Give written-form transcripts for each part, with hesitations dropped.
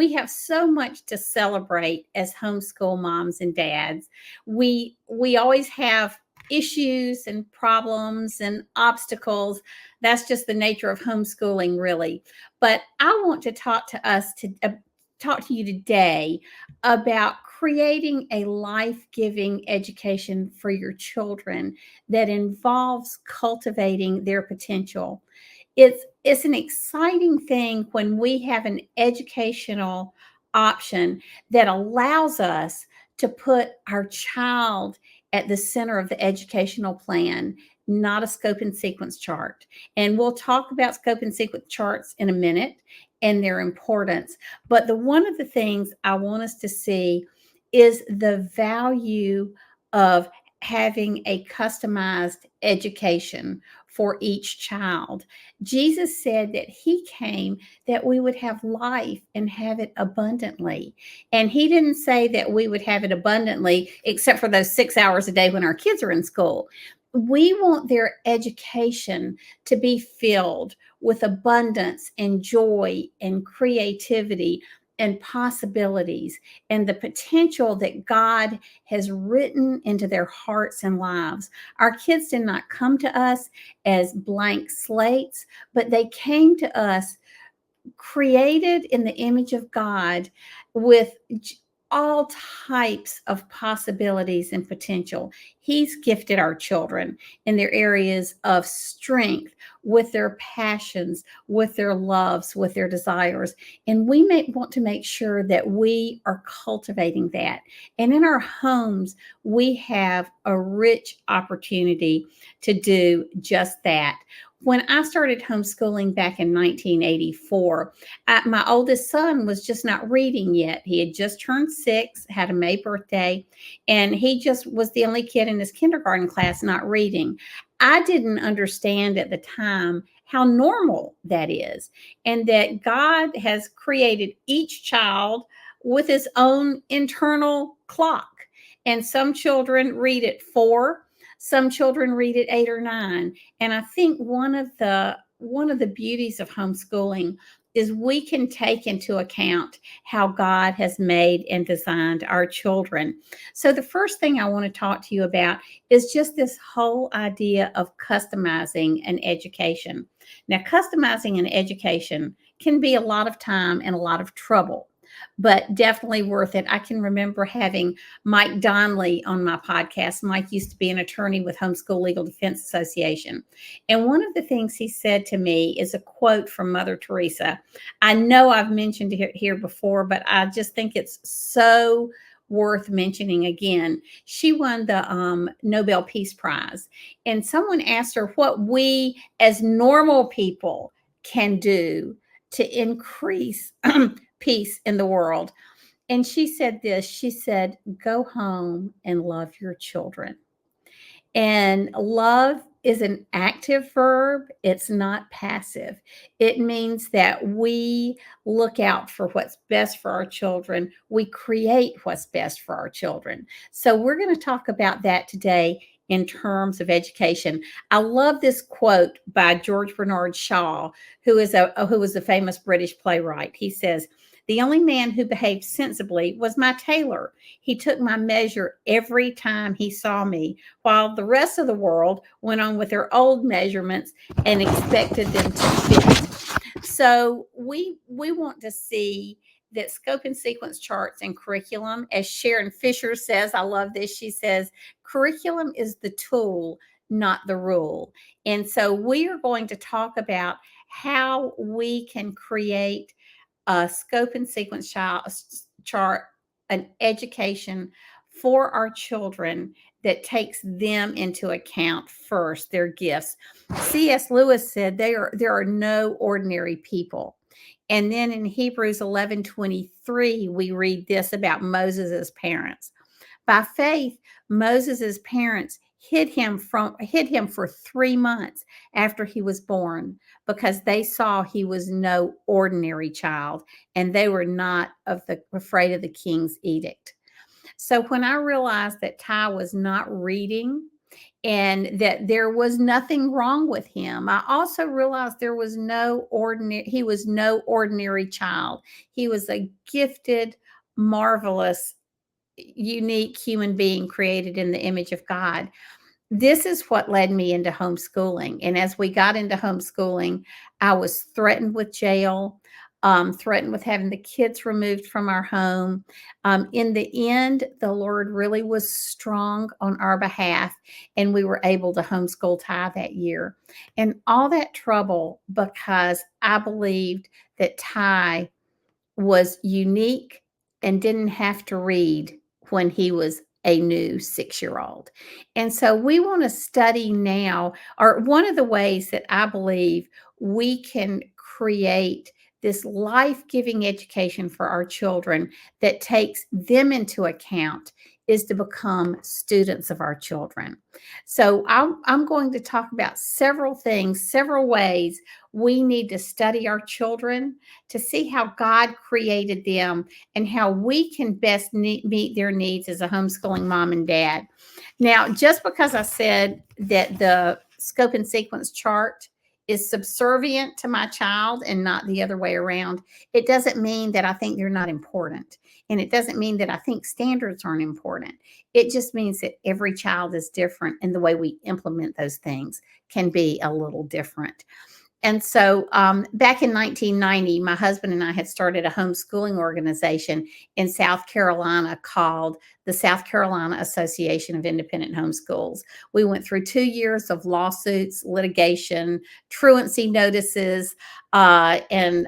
we have so much to celebrate as homeschool moms and dads. We always have issues and problems and obstacles. That's just the nature of homeschooling, really. But I want to talk to you today about creating a life-giving education for your children that involves cultivating their potential. It's an exciting thing when we have an educational option that allows us to put our child at the center of the educational plan, not a scope and sequence chart. And we'll talk about scope and sequence charts in a minute and their importance. But one of the things I want us to see is the value of having a customized education for each child. Jesus said that he came that we would have life and have it abundantly. And he didn't say that we would have it abundantly, except for those 6 hours a day when our kids are in school. We want their education to be filled with abundance and joy and creativity and possibilities and the potential that God has written into their hearts and lives. Our kids did not come to us as blank slates, but they came to us created in the image of God with all types of possibilities and potential. He's gifted our children in their areas of strength, with their passions, with their loves, with their desires. And we may want to make sure that we are cultivating that. And in our homes, we have a rich opportunity to do just that. When I started homeschooling back in 1984, my oldest son was just not reading yet. He had just turned 6, had a May birthday, and he just was the only kid in his kindergarten class not reading. I didn't understand at the time how normal that is, and that God has created each child with his own internal clock. And some children read at 4, some children read at 8 or 9. And I think one of the beauties of homeschooling is we can take into account how God has made and designed our children. So the first thing I want to talk to you about is just this whole idea of customizing an education. Now, customizing an education can be a lot of time and a lot of trouble, but definitely worth it. I can remember having Mike Donnelly on my podcast. Mike used to be an attorney with Homeschool Legal Defense Association. And one of the things he said to me is a quote from Mother Teresa. I know I've mentioned it here before, but I just think it's so worth mentioning again. She won the Nobel Peace Prize. And someone asked her what we as normal people can do to increase peace in the world. And she said this, she said, go home and love your children. And love is an active verb. It's not passive. It means that we look out for what's best for our children. We create what's best for our children. So we're going to talk about that today in terms of education. I love this quote by George Bernard Shaw, who was a famous British playwright. He says, the only man who behaved sensibly was my tailor. He took my measure every time he saw me, while the rest of the world went on with their old measurements and expected them to fit. So we want to see that scope and sequence charts and curriculum, as Sharon Fisher says, I love this. She says, curriculum is the tool, not the rule. And so we are going to talk about how we can create a scope and sequence chart, an education for our children that takes them into account first, their gifts. C.S. Lewis said there are no ordinary people. And then in Hebrews 11:23, we read this about Moses' parents. By faith, Moses' parents hid him for 3 months after he was born, because they saw he was no ordinary child and they were not afraid of the king's edict. So when I realized that Ty was not reading and that there was nothing wrong with him. I also realized there was no ordinary, he was no ordinary child. He was a gifted, marvelous, unique human being created in the image of God. This is what led me into homeschooling. And as we got into homeschooling, I was threatened with jail, threatened with having the kids removed from our home. In the end, the Lord really was strong on our behalf, and we were able to homeschool Ty that year. And all that trouble because I believed that Ty was unique and didn't have to read when he was a new 6-year-old. And so we want to study now, or one of the ways that I believe we can create this life-giving education for our children that takes them into account is to become students of our children. So I'm going to talk about several things, several ways we need to study our children to see how God created them and how we can best meet their needs as a homeschooling mom and dad. Now, just because I said that the scope and sequence chart is subservient to my child and not the other way around, it doesn't mean that I think they're not important. And it doesn't mean that I think standards aren't important. It just means that every child is different and the way we implement those things can be a little different. And so back in 1990, my husband and I had started a homeschooling organization in South Carolina called the South Carolina Association of Independent Homeschools. We went through 2 years of lawsuits, litigation, truancy notices, and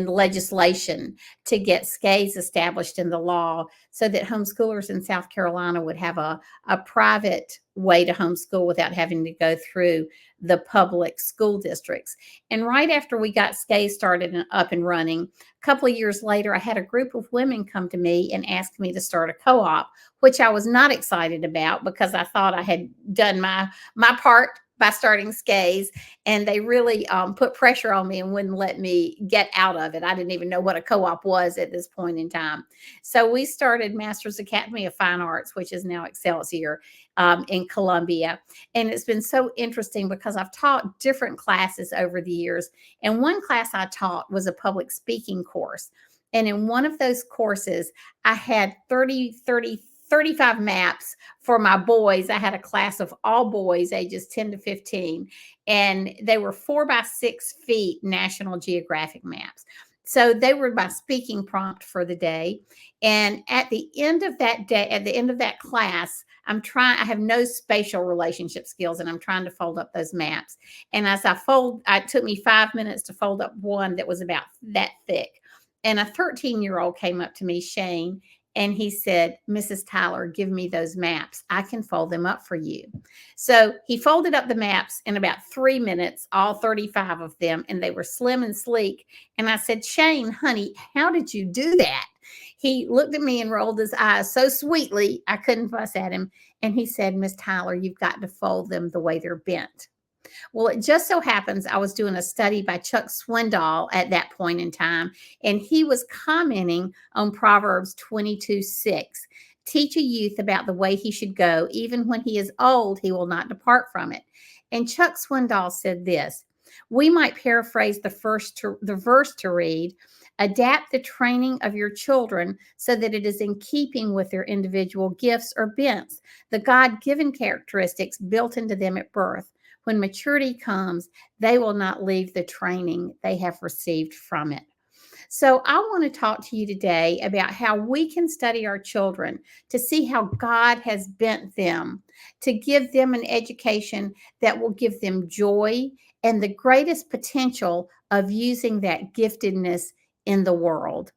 legislation to get SCAs established in the law so that homeschoolers in South Carolina would have a private way to homeschool without having to go through the public school districts. And right after we got SCAs started and up and running, a couple of years later, I had a group of women come to me and ask me to start a co-op, which I was not excited about because I thought I had done my part by starting SCAs, and they really put pressure on me and wouldn't let me get out of it. I didn't even know what a co-op was at this point in time. So we started Masters Academy of Fine Arts, which is now Excelsior, in Columbia. And it's been so interesting because I've taught different classes over the years. And one class I taught was a public speaking course. And in one of those courses, I had 35 maps for my boys. I had a class of all boys ages 10 to 15, and they were 4 by 6 feet National Geographic maps. So they were my speaking prompt for the day. And at the end of that day, at the end of that class, I have no spatial relationship skills, and I'm trying to fold up those maps. And as it took me 5 minutes to fold up one that was about that thick. And a 13-year-old came up to me, Shane, and he said, Mrs. Tyler, give me those maps. I can fold them up for you. So he folded up the maps in about 3 minutes, all 35 of them, and they were slim and sleek. And I said, Shane, honey, how did you do that? He looked at me and rolled his eyes so sweetly, I couldn't fuss at him. And he said, Miss Tyler, you've got to fold them the way they're bent. Well, it just so happens I was doing a study by Chuck Swindoll at that point in time, and he was commenting on Proverbs 22:6. Teach a youth about the way he should go. Even when he is old, he will not depart from it. And Chuck Swindoll said this. We might paraphrase the verse to read, adapt the training of your children so that it is in keeping with their individual gifts or bents, the God-given characteristics built into them at birth. When maturity comes, they will not leave the training they have received from it. So, I want to talk to you today about how we can study our children to see how God has bent them to give them an education that will give them joy and the greatest potential of using that giftedness in the world.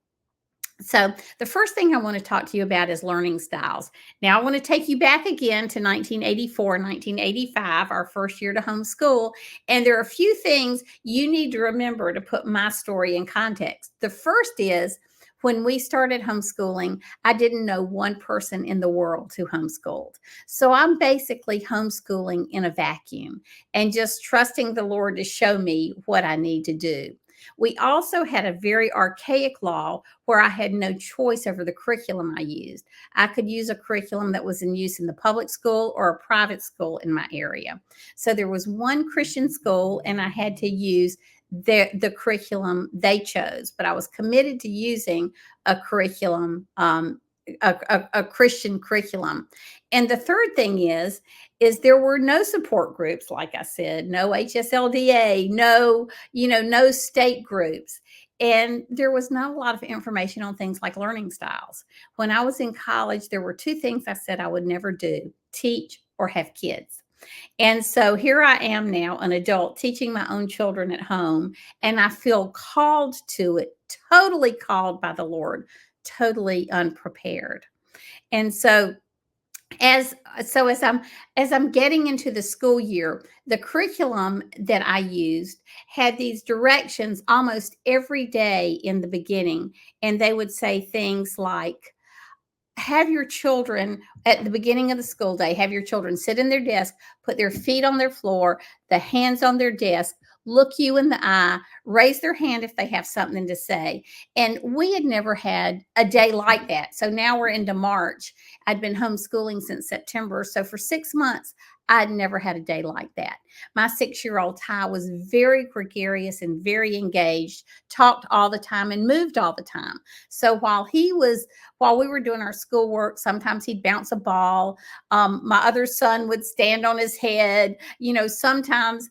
So, the first thing I want to talk to you about is learning styles. Now, I want to take you back again to 1984, 1985, our first year to homeschool. And there are a few things you need to remember to put my story in context. The first is when we started homeschooling, I didn't know one person in the world who homeschooled. So, I'm basically homeschooling in a vacuum and just trusting the Lord to show me what I need to do. We also had a very archaic law where I had no choice over the curriculum I used. I could use a curriculum that was in use in the public school or a private school in my area. So there was one Christian school, and I had to use the curriculum they chose, but I was committed to using a curriculum, a Christian curriculum. And the third thing is there were no support groups, like I said, no HSLDA, no state groups. And there was not a lot of information on things like learning styles. When I was in college, there were two things I said I would never do: teach or have kids. And so here I am now, an adult teaching my own children at home, and I feel called to it, totally called by the Lord, totally unprepared. And so as as I'm getting into the school year, the curriculum that I used had these directions almost every day in the beginning, and they would say things like, have your children at the beginning of the school day, have your children sit in their desk, put their feet on their floor, the hands on their desk, look you in the eye, raise their hand if they have something to say. And we had never had a day like that. So now we're into March. I'd been homeschooling since September. So for 6 months, I'd never had a day like that. My 6-year-old Ty was very gregarious and very engaged, talked all the time and moved all the time. So while we were doing our schoolwork, sometimes he'd bounce a ball. My other son would stand on his head. Sometimes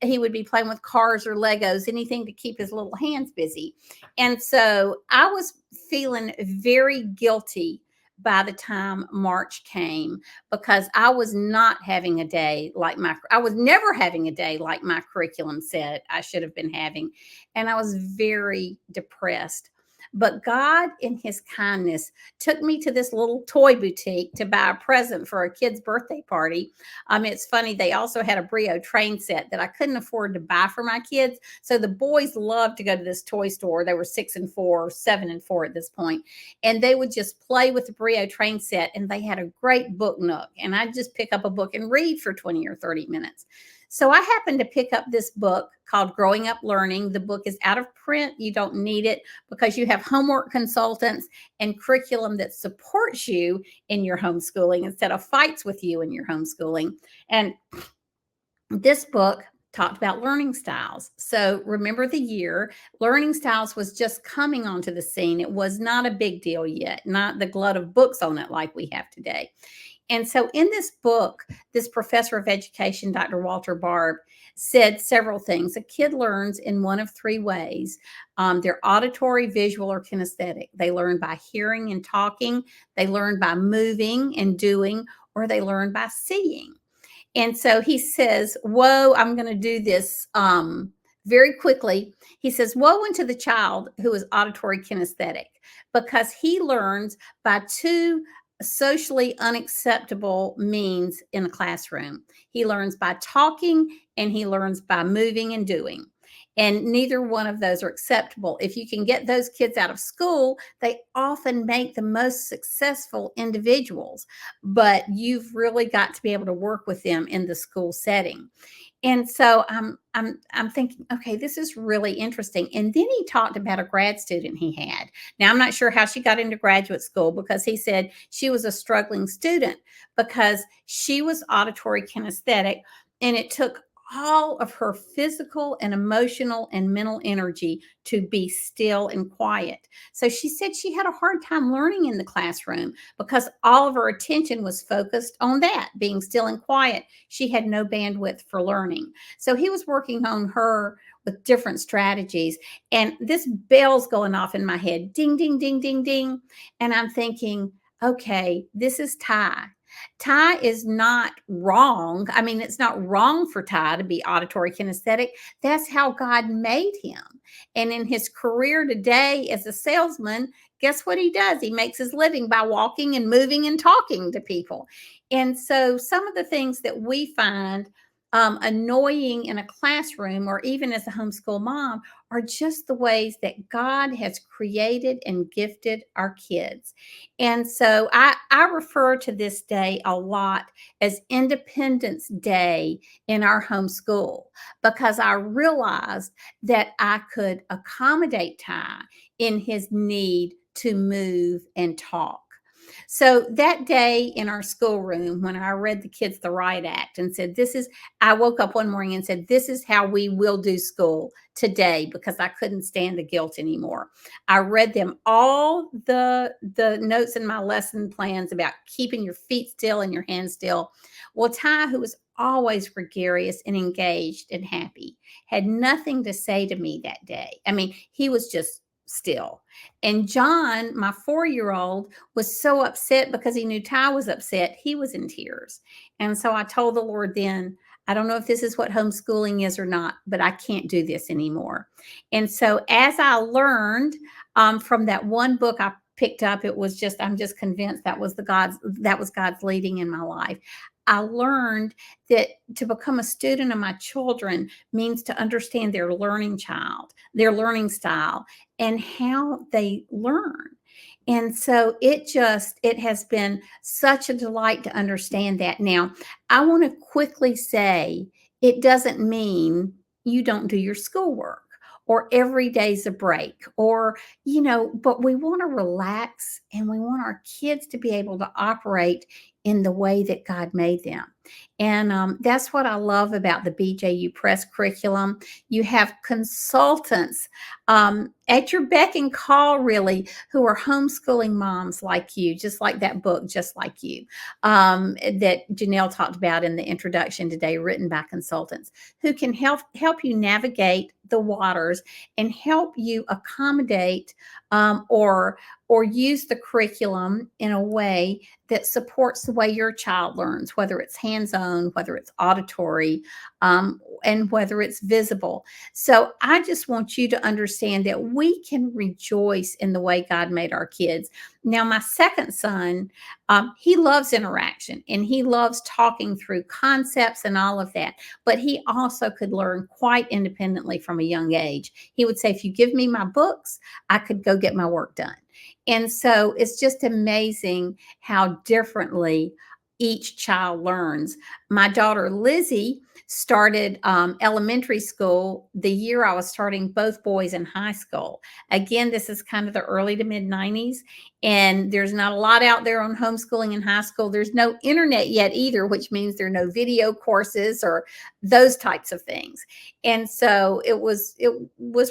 he would be playing with cars or Legos, anything to keep his little hands busy. And so I was feeling very guilty by the time March came, because I was not having a day like I was never having a day like my curriculum said I should have been having. And I was very depressed. But God, in his kindness, took me to this little toy boutique to buy a present for a kid's birthday party. It's funny, they also had a Brio train set that I couldn't afford to buy for my kids. So the boys loved to go to this toy store. They were 6 and 4, 7 and 4 at this point, and they would just play with the Brio train set. And they had a great book nook, and I'd just pick up a book and read for 20 or 30 minutes. So I happened to pick up this book called Growing Up Learning. The book is out of print. You don't need it because you have homework consultants and curriculum that supports you in your homeschooling instead of fights with you in your homeschooling. And this book talked about learning styles. So remember the year, learning styles was just coming onto the scene. It was not a big deal yet, not the glut of books on it like we have today. And so in this book, this professor of education, Dr. Walter Barb, said several things. A kid learns in one of three ways. They're auditory, visual, or kinesthetic. They learn by hearing and talking. They learn by moving and doing, or they learn by seeing. And so he says, woe, I'm going to do this very quickly. He says, woe unto the child who is auditory kinesthetic, because he learns by two socially unacceptable means in the classroom. He learns by talking and he learns by moving and doing. And neither one of those are acceptable. If you can get those kids out of school, they often make the most successful individuals, but you've really got to be able to work with them in the school setting. And so I'm thinking, okay, this is really interesting. And then he talked about a grad student he had. Now, I'm not sure how she got into graduate school, because he said she was a struggling student because she was auditory kinesthetic, and it took all of her physical and emotional and mental energy to be still and quiet. So she said she had a hard time learning in the classroom because all of her attention was focused on that, being still and quiet. She had no bandwidth for learning. So he was working on her with different strategies. And this bell's going off in my head, ding, ding, ding, ding, ding. And I'm thinking, okay, this is Ty. Ty is not wrong. I mean, it's not wrong for Ty to be auditory kinesthetic. That's how God made him. And in his career today as a salesman, guess what he does? He makes his living by walking and moving and talking to people. And so some of the things that we find annoying in a classroom or even as a homeschool mom are just the ways that God has created and gifted our kids. And so I refer to this day a lot as Independence Day in our homeschool because I realized that I could accommodate Ty in his need to move and talk. So that day in our schoolroom, when I read the kids the Riot Act and said, This is, I woke up one morning and said, This is how we will do school today because I couldn't stand the guilt anymore. I read them all the notes in my lesson plans about keeping your feet still and your hands still. Well, Ty, who was always gregarious and engaged and happy, had nothing to say to me that day. I mean, he was just still. And John, my 4-year-old, was so upset because he knew Ty was upset. He was in tears. And so I told the Lord then, I don't know if this is what homeschooling is or not, but I can't do this anymore. And so as I learned from that one book I picked up, it was just, I'm just convinced that was God's leading in my life. I learned that to become a student of my children means to understand their learning their learning style, and how they learn. And so it has been such a delight to understand that. Now, I want to quickly say it doesn't mean you don't do your schoolwork or every day's a break or, but we want to relax and we want our kids to be able to operate in the way that God made them. And that's what I love about the BJU Press curriculum. You have consultants at your beck and call, really, who are homeschooling moms like you, just like that book, Just Like You, that Janelle talked about in the introduction today, written by consultants who can help you navigate the waters and help you accommodate or use the curriculum in a way that supports the way your child learns, whether it's hands-on, whether it's auditory, and whether it's visible. So I just want you to understand that we can rejoice in the way God made our kids. Now, my second son, he loves interaction and he loves talking through concepts and all of that, but he also could learn quite independently from a young age. He would say, if you give me my books, I could go get my work done. And so it's just amazing how differently each child learns. My daughter Lizzie started elementary school the year I was starting both boys in high school. Again, this is kind of the early to mid 90s, and there's not a lot out there on homeschooling in high school. There's no internet yet either, which means there are no video courses or those types of things. And so it was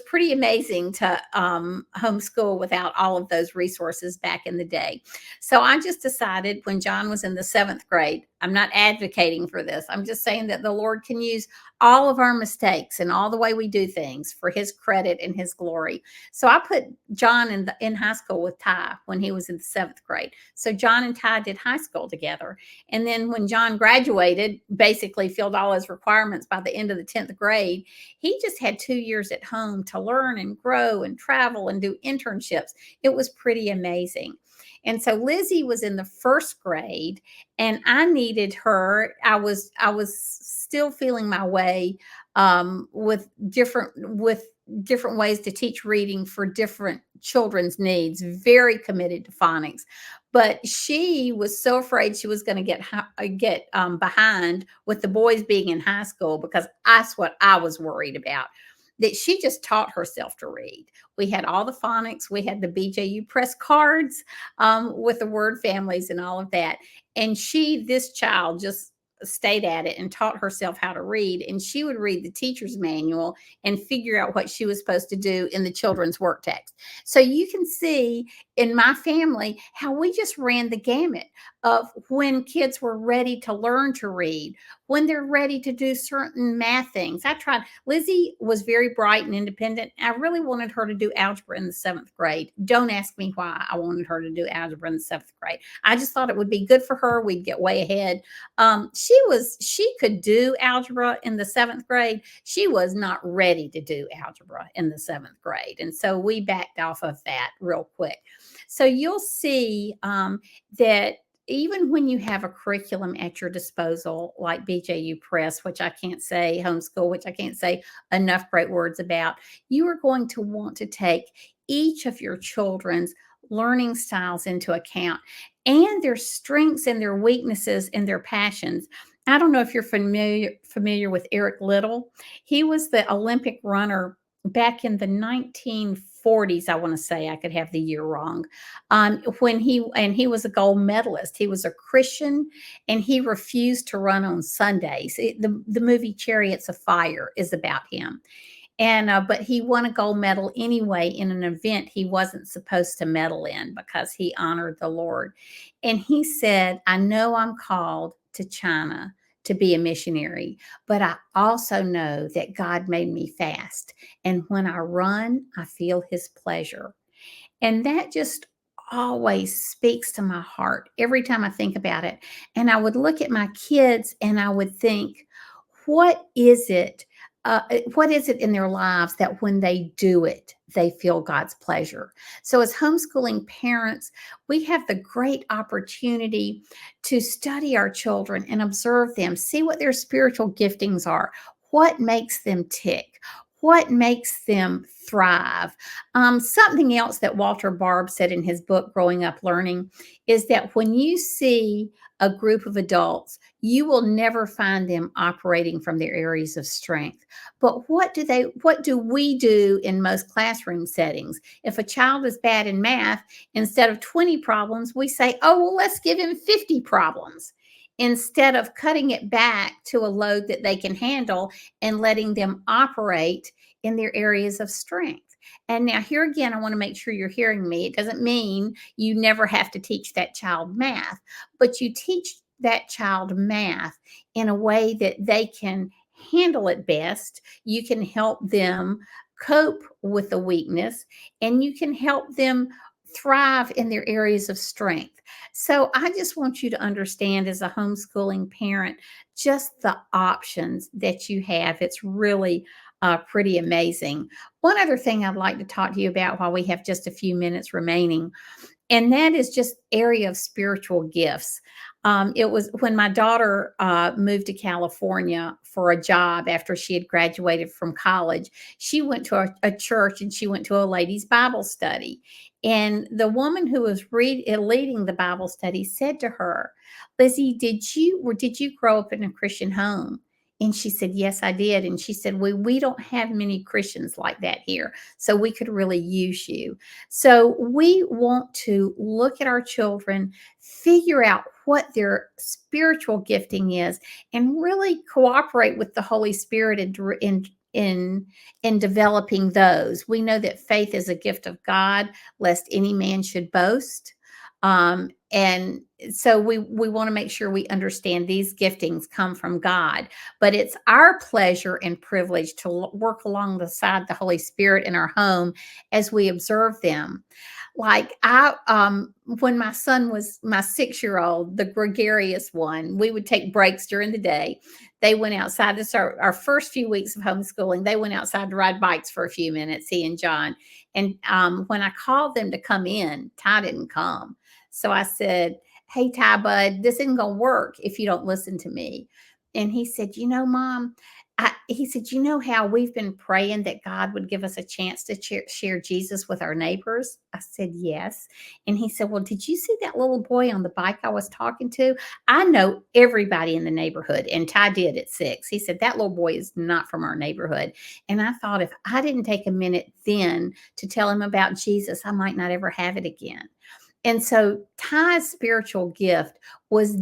pretty amazing to homeschool without all of those resources back in the day. So I just decided when John was in the 7th grade, I'm not advocating for this. I'm just saying that the Lord can use all of our mistakes and all the way we do things for his credit and his glory. So I put John in high school with Ty when he was in the 7th grade. So John and Ty did high school together. And then when John graduated, basically filled all his requirements by the end of the 10th grade, he just had 2 years at home to learn and grow and travel and do internships. It was pretty amazing. And so Lizzie was in the 1st grade and I needed her. I was still feeling my way with different ways to teach reading for different children's needs, very committed to phonics. But she was so afraid she was going to get behind with the boys being in high school, because that's what I was worried about, that she just taught herself to read. We had all the phonics. We had the BJU Press cards with the word families and all of that. And this child just stayed at it and taught herself how to read. And she would read the teacher's manual and figure out what she was supposed to do in the children's work text. So you can see in my family how we just ran the gamut of when kids were ready to learn to read, when they're ready to do certain math things. Lizzie was very bright and independent. I really wanted her to do algebra in the 7th grade. Don't ask me why I wanted her to do algebra in the 7th grade. I just thought it would be good for her. We'd get way ahead. She could do algebra in the 7th grade. She was not ready to do algebra in the 7th grade. And so we backed off of that real quick. So you'll see that even when you have a curriculum at your disposal, like BJU Press, which I can't say, homeschool, which I can't say enough great words about, you are going to want to take each of your children's learning styles into account and their strengths and their weaknesses and their passions. I don't know if you're familiar with Eric Little. He was the Olympic runner back in the 1940s. I want to say, I could have the year wrong. When he was a gold medalist. He was a Christian and he refused to run on Sundays. The movie Chariots of Fire is about him. And but he won a gold medal anyway in an event he wasn't supposed to medal in because he honored the Lord. And he said, I know I'm called to China to be a missionary, but I also know that God made me fast. And when I run, I feel his pleasure. And that just always speaks to my heart every time I think about it. And I would look at my kids and I would think, what is it? What is it in their lives that when they do it, they feel God's pleasure? So, as homeschooling parents, we have the great opportunity to study our children and observe them, see what their spiritual giftings are, what makes them tick, what makes them thrive. Something else that Walter Barb said in his book, Growing Up Learning, is that when you see a group of adults, you will never find them operating from their areas of strength. But what do we do in most classroom settings? If a child is bad in math, instead of 20 problems, we say, oh, well, let's give him 50 problems instead of cutting it back to a load that they can handle and letting them operate in their areas of strength. And now, here again, I want to make sure you're hearing me. It doesn't mean you never have to teach that child math, but you teach that child math in a way that they can handle it best. You can help them cope with the weakness, and you can help them thrive in their areas of strength. So I just want you to understand, as a homeschooling parent, just the options that you have. It's really pretty amazing. One other thing I'd like to talk to you about while we have just a few minutes remaining, and that is just area of spiritual gifts. It was when my daughter moved to California for a job after she had graduated from college. She went to a church and she went to a ladies' Bible study. And the woman who was leading the Bible study said to her, "Lizzie, did you grow up in a Christian home?" And she said, "Yes, I did." And she said, "We don't have many Christians like that here, so we could really use you." So we want to look at our children, figure out what their spiritual gifting is, and really cooperate with the Holy Spirit in developing those. We know that faith is a gift of God, lest any man should boast. And so we want to make sure we understand these giftings come from God, but it's our pleasure and privilege to work alongside the Holy Spirit in our home as we observe them. Like when my son was my 6-year-old, the gregarious one, we would take breaks during the day. They went outside. This is our first few weeks of homeschooling. They went outside to ride bikes for a few minutes, he and John. And when I called them to come in, Ty didn't come. So I said, "Hey, Ty, bud, this isn't going to work if you don't listen to me." And he said, Mom, he said, "You know how we've been praying that God would give us a chance to share Jesus with our neighbors?" I said, "Yes." And he said, "Well, did you see that little boy on the bike I was talking to? I know everybody in the neighborhood." And Ty did at 6. He said, "That little boy is not from our neighborhood." And I thought, if I didn't take a minute then to tell him about Jesus, I might not ever have it again. And so Ty's spiritual gift was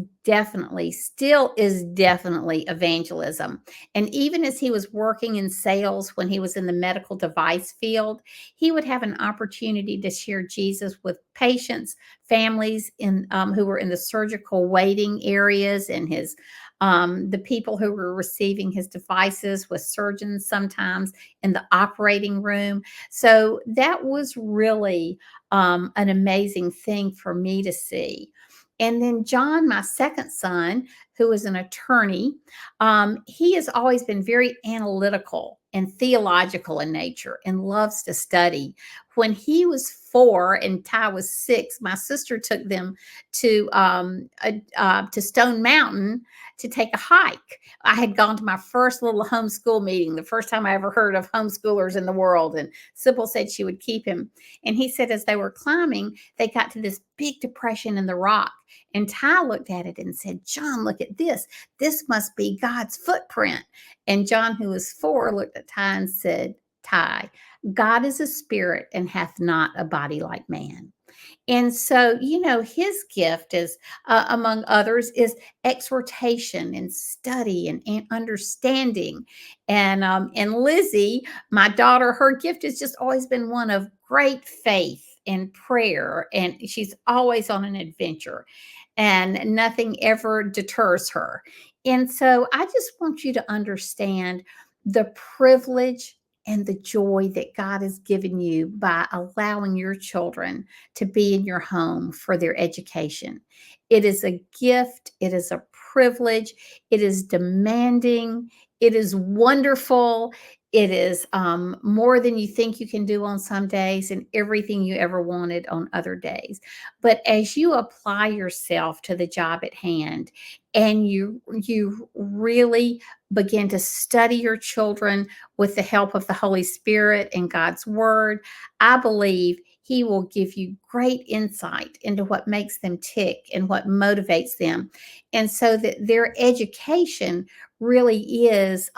still is definitely evangelism. And even as he was working in sales when he was in the medical device field, he would have an opportunity to share Jesus with patients, families who were in the surgical waiting areas, and the people who were receiving his devices, with surgeons sometimes in the operating room. So that was really an amazing thing for me to see. And then John, my second son, who is an attorney, he has always been very analytical and theological in nature and loves to study. When he was 4 and Ty was 6, my sister took them to Stone Mountain to take a hike. I had gone to my first little homeschool meeting, the first time I ever heard of homeschoolers in the world. And Sybil said she would keep him. And he said, as they were climbing, they got to this big depression in the rock. And Ty looked at it and said, John, look at this. This must be God's footprint. And John, who was 4, looked at Ty and said, Ty, God is a spirit and hath not a body like man. And so, his gift is, among others, is exhortation and study and understanding. And Lizzie, my daughter, her gift has just always been one of great faith and prayer. And she's always on an adventure, and nothing ever deters her. And so I just want you to understand the privilege and the joy that God has given you by allowing your children to be in your home for their education. It is a gift, it is a privilege, it is demanding, it is wonderful. It is more than you think you can do on some days and everything you ever wanted on other days. But as you apply yourself to the job at hand and you really begin to study your children with the help of the Holy Spirit and God's word, I believe he will give you great insight into what makes them tick and what motivates them. And so that their education really is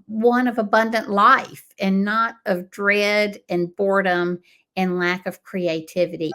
one of abundant life and not of dread and boredom and lack of creativity.